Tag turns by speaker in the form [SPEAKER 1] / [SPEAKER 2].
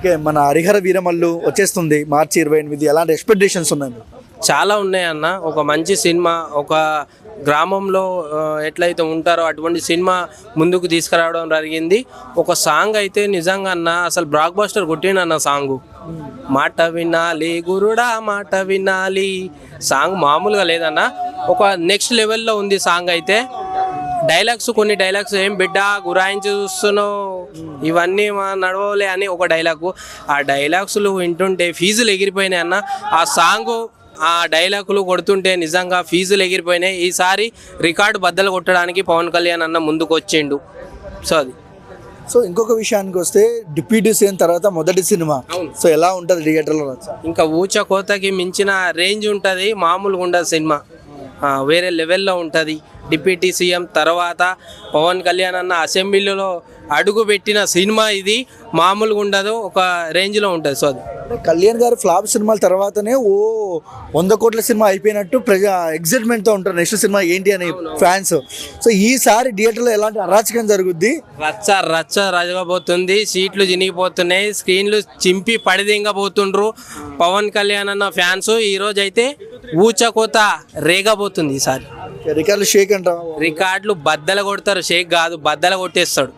[SPEAKER 1] Okay, మన హరిహర వీరమల్లు వచ్చేస్తుంది మార్చి 28. ఎలాంటి ఎక్స్పెక్టేషన్స్ ఉన్నాయి?
[SPEAKER 2] చాలా ఉన్నాయన్న. ఒక మంచి సినిమా, ఒక గ్రామంలో ఎట్లయితే ఉంటారో అటువంటి సినిమా ముందుకు తీసుకురావడం జరిగింది. ఒక సాంగ్ అయితే నిజంగా అన్న అసలు బ్లాక్ బస్టర్ కొట్టిండన్న సాంగ్. మాట వినాలి గురుడా మాట వినాలి సాంగ్ మామూలుగా లేదన్న. ఒక నెక్స్ట్ లెవెల్లో ఉంది సాంగ్ అయితే. డైలాగ్స్, కొన్ని డైలాగ్స్ ఏం బిడ్డ గురాయించి చూస్తున్నావు ఇవన్నీ మా నడవలే అని ఒక డైలాగు. ఆ డైలాగ్స్లు వింటుంటే ఫీజులు ఎగిరిపోయినాయి అన్న. ఆ సాంగ్, ఆ డైలాగులు కొడుతుంటే నిజంగా ఫీజులు ఎగిరిపోయినాయి. ఈసారి రికార్డు బద్దలు కొట్టడానికి పవన్ కళ్యాణ్ అన్న ముందుకు వచ్చిండు. సో అది.
[SPEAKER 1] సో ఇంకొక విషయానికి వస్తే డిప్యూటీ సీఎం తర్వాత మొదటి సినిమా. సో ఎలా ఉంటుంది థియేటర్లో?
[SPEAKER 2] ఇంకా ఊచ కోతకి మించిన రేంజ్ ఉంటుంది, మామూలుగా ఉండదు సినిమా. వేరే లెవెల్లో ఉంటుంది. డిప్యూటీ సీఎం తర్వాత పవన్ కళ్యాణ్ అన్న అసెంబ్లీలో అడుగు పెట్టిన సినిమా ఇది. మామూలుగా ఉండదు, ఒక రేంజ్లో ఉంటుంది. సో అది
[SPEAKER 1] కళ్యాణ్ గారు ఫ్లాప్ సినిమాల తర్వాతనే 100 కోట్ల సినిమా అయిపోయినట్టు ఎగ్జైట్మెంట్తో ఉంటారు నెక్స్ట్ సినిమా ఏంటి అని ఫ్యాన్స్. సో ఈసారి థియేటర్లో ఎలాంటి అరాచకం జరుగుద్ది?
[SPEAKER 2] రచ్చ రచ్చ రజగబోతుంది, సీట్లు చినిగిపోతున్నాయి, స్క్రీన్లు చింపి పడిదింగబోతుండ్రు పవన్ కళ్యాణ్ అన్న ఫ్యాన్స్. ఈరోజు అయితే ఊచకోత రేగబోతుంది ఈసారి.
[SPEAKER 1] రికార్డులు షేక్ అంటాం.
[SPEAKER 2] రికార్డులు బద్దలు కొడతారు, షేక్ కాదు బద్దలు కొట్టేస్తాడు.